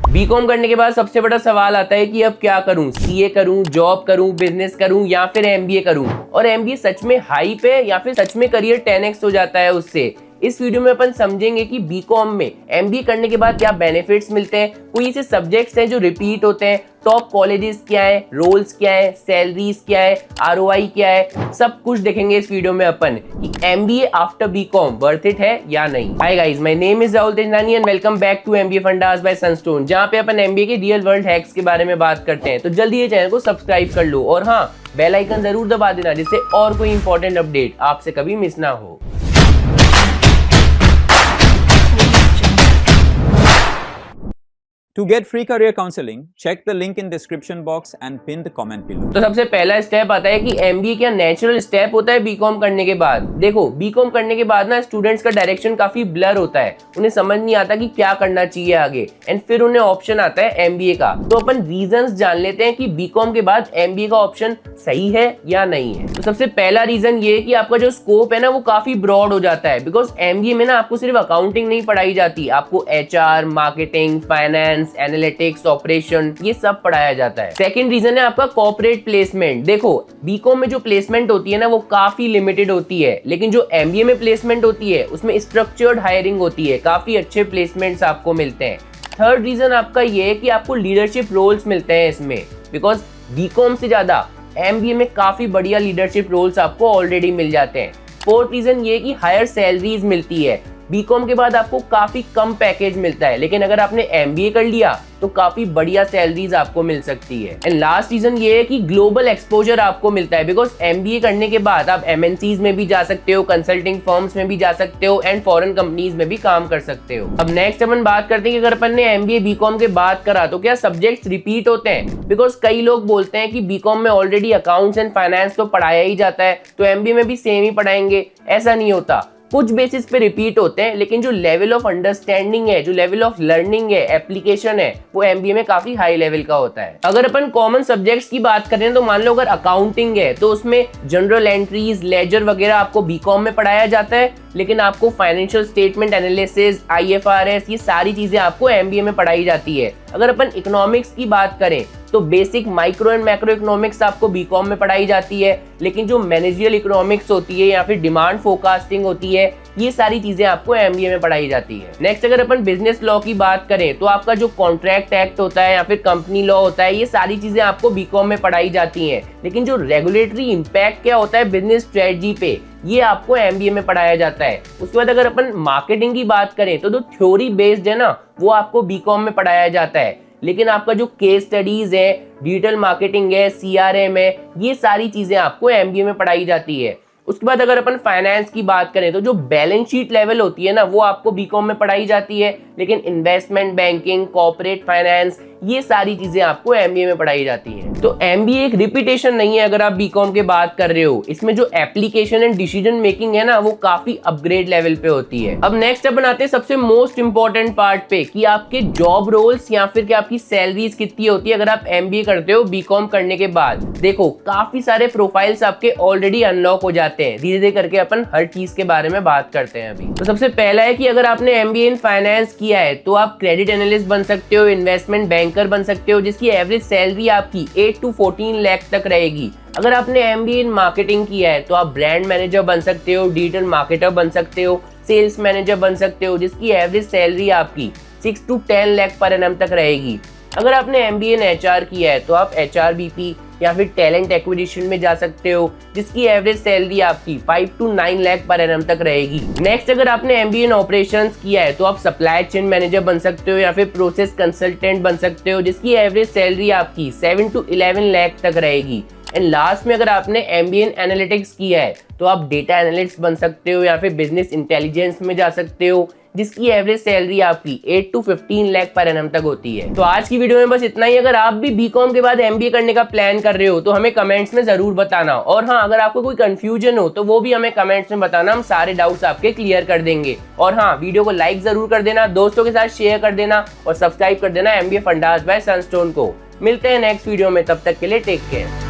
BCom करने के बाद सबसे बड़ा सवाल आता है कि अब क्या करूं, सीए करूं, जॉब करूं, बिजनेस करूं या फिर एमबीए करूं। और एमबीए सच में हाइप है या फिर सच में करियर 10x हो जाता है उससे। इस वीडियो में अपन समझेंगे कि बीकॉम में एमबीए करने के बाद क्या बेनिफिट्स मिलते हैं, कोई ऐसे सब्जेक्ट्स हैं जो रिपीट होते हैं, टॉप कॉलेजेस क्या है, रोल्स क्या है, सैलरीज क्या है, आरओआई क्या है, सब कुछ देखेंगे इस वीडियो में अपन कि MBA after BCom worth it है या नहीं। Hi guys, my name is Rahul Tejnani and welcome back to MBA fundas by Sunstone, जहां पे अपन एमबीए के रियल वर्ल्ड हैक्स के बारे में बात करते हैं। तो जल्दी ये चैनल को सब्सक्राइब कर लो और हाँ, बेल आइकन जरूर दबा देना जिससे और कोई इंपॉर्टेंट अपडेट आपसे कभी मिस ना हो। To get free career counseling, check the link in description box and pin the comment below. तो सबसे पहला स्टेप आता है कि एमबीए क्या नेचुरल स्टेप होता है बीकॉम करने के बाद। देखो, बीकॉम करने के बाद ना स्टूडेंट्स का डायरेक्शन काफी ब्लर होता है, उन्हें समझ नहीं आता कि क्या करना चाहिए आगे, एंड फिर उन्हें ऑप्शन आता है एमबीए का। तो अपन रीजंस जान लेते हैं कि बीकॉम के बाद एमबीए का ऑप्शन सही है या नहीं है। तो सबसे पहला रीजन ये है कि आपका जो स्कोप है ना वो काफी ब्रॉड हो जाता है, बिकॉज एमबीए में ना आपको सिर्फ अकाउंटिंग नहीं पढ़ाई जाती, आपको HR, marketing, finance, analytics, operation, ये सब पढ़ाया जाता है। सेकंड रीजन है आपका कॉर्पोरेट प्लेसमेंट। देखो, बीकॉम में जो प्लेसमेंट होती है ना वो काफी लिमिटेड होती है, लेकिन जो एमबीए में प्लेसमेंट होती है उसमें स्ट्रक्चर्ड हायरिंग होती है, काफी अच्छे प्लेसमेंट्स आपको मिलते हैं। थर्ड रीजन आपका ये है कि आपको लीडरशिप रोल्स मिलते हैं इसमें, बिकॉज बीकॉम से ज्यादा एमबीए में काफी बढ़िया लीडरशिप रोल्स आपको ऑलरेडी मिल जाते हैं। फोर्थ रीजन ये कि हायर सैलरीज मिलती है। बीकॉम के बाद आपको काफी कम पैकेज मिलता है, लेकिन अगर आपने एमबीए कर लिया तो काफी बढ़िया सैलरीज आपको मिल सकती है। एंड लास्ट रीजन ये है कि ग्लोबल एक्सपोजर आपको मिलता है, बिकॉज एमबीए करने के बाद आप एमएनसीज में भी जा सकते हो, कंसल्टिंग फर्म्स में भी जा सकते हो एंड फॉरेन कंपनीज में भी काम कर सकते हो। अब नेक्स्ट अपन बात करते हैं कि अगर अपन ने एमबीए बीकॉम के बाद करा तो क्या सब्जेक्ट्स रिपीट होते हैं। बिकॉज कई लोग बोलते हैं कि बीकॉम में ऑलरेडी अकाउंट्स एंड फाइनेंस तो पढ़ाया ही जाता है, तो एमबीए में भी सेम ही पढ़ाएंगे। ऐसा नहीं होता, कुछ बेसिस पे रिपीट होते हैं, लेकिन जो लेवल ऑफ अंडरस्टैंडिंग है, जो लेवल ऑफ लर्निंग है, एप्लीकेशन है, वो एमबीए में काफी हाई लेवल का होता है। अगर अपन कॉमन सब्जेक्ट्स की बात करें तो मान लो अगर अकाउंटिंग है तो उसमें जनरल एंट्रीज, लेजर वगैरह आपको बीकॉम में पढ़ाया जाता है, लेकिन आपको फाइनेंशियल स्टेटमेंट एनालिसिस, आईएफआरएस, ये सारी चीजें आपको एमबीए में पढ़ाई जाती है। अगर अपन इकोनॉमिक्स की बात करें तो basic micro and macro economics आपको बीकॉम में पढ़ाई जाती है, लेकिन जो मैनेजरियल इकोनॉमिक्स होती है या फिर डिमांड फोरकास्टिंग होती है, ये सारी चीजें आपको एमबीए में पढ़ाई जाती है। नेक्स्ट अगर अपन बिजनेस लॉ की बात करें तो आपका जो कॉन्ट्रैक्ट एक्ट होता है या फिर कंपनी लॉ होता है, ये सारी चीजें आपको बीकॉम में पढ़ाई जाती हैं, लेकिन जो रेगुलेटरी इंपैक्ट क्या होता है बिजनेस स्ट्रेटजी पे, ये आपको एमबीए में पढ़ाया जाता है। उसके बाद अगर अपन मार्केटिंग की बात करें तो जो थ्योरी बेस्ड है ना वो आपको बीकॉम में पढ़ाया जाता है, लेकिन आपका जो केस स्टडीज है, डिजिटल मार्केटिंग है, सीआरएम है, ये सारी चीजें आपको एमबीए में पढ़ाई जाती है। उसके बाद अगर अपन फाइनेंस की बात करें तो जो बैलेंस शीट लेवल होती है ना वो आपको बीकॉम में पढ़ाई जाती है, लेकिन इन्वेस्टमेंट बैंकिंग, कॉर्पोरेट फाइनेंस, ये सारी चीजें आपको एमबीए में पढ़ाई जाती हैं। तो एमबीए एक रिपीटेशन नहीं है अगर आप बीकॉम के बात कर रहे हो, इसमें जो एप्लीकेशन एंड डिसीजन मेकिंग है ना वो काफी अपग्रेड लेवल पे होती है। अब नेक्स्ट अपन आते हैं सबसे मोस्ट इंपॉर्टेंट पार्ट पे कि आपके जॉब रोल्स या फिर क्या आपकी सैलरीज कितनी होती है अगर आप एमबीए करते हो बीकॉम करने के बाद। देखो, काफी सारे प्रोफाइल्स आपके ऑलरेडी अनलॉक हो जाते हैं, धीरे धीरे करके अपन हर चीज के बारे में बात करते हैं अभी। तो सबसे पहला है कि अगर आपने एमबीए इन फाइनेंस किया है तो आप क्रेडिट एनालिस्ट बन सकते हो, इन्वेस्टमेंट बैंकर बन सकते हो, जिसकी एवरेज सैलरी आपकी 8 to 14 लाख तक रहेगी। अगर आपने एमबीए इन मार्केटिंग किया है तो आप ब्रांड मैनेजर बन सकते हो, डिजिटल मार्केटर बन सकते हो, सेल्स मैनेजर बन सकते हो, जिसकी एवरेज सैलरी आपकी 6 to 10 लाख पर एनम तक रहेगी। अगर आपने एमबीए इन एचआर किया है तो आप एचआरबीपी या फिर टैलेंट एक्विजिशन में जा सकते हो, जिसकी एवरेज सैलरी आपकी 5 to 9 लाख पर एनम तक रहेगी। नेक्स्ट अगर आपने एमबीए इन ऑपरेशंस किया है तो आप सप्लाई चेन मैनेजर बन सकते हो या फिर प्रोसेस कंसल्टेंट बन सकते हो, जिसकी एवरेज सैलरी आपकी 7 to 11 लाख तक रहेगी। एंड लास्ट में अगर आपने एमबीए इन एनालिटिक्स किया है तो आप डेटा एनालिस्ट बन सकते हो या फिर बिजनेस इंटेलिजेंस में जा सकते हो, जिसकी एवरेज सैलरी आपकी 8 to 15 लाख पर एनम तक होती है। तो आज की वीडियो में बस इतना ही। अगर आप भी बीकॉम के बाद एमबीए करने का प्लान कर रहे हो तो हमें कमेंट्स में जरूर बताना, और हाँ, अगर आपको कोई कंफ्यूजन हो तो वो भी हमें कमेंट्स में बताना, हम सारे डाउट्स आपके क्लियर कर देंगे। और हाँ, वीडियो को लाइक जरूर कर देना, दोस्तों के साथ शेयर कर देना और सब्सक्राइब कर देना एमबीए फंडास बाय सनस्टोन को। मिलते हैं नेक्स्ट वीडियो में, तब तक के लिए टेक केयर।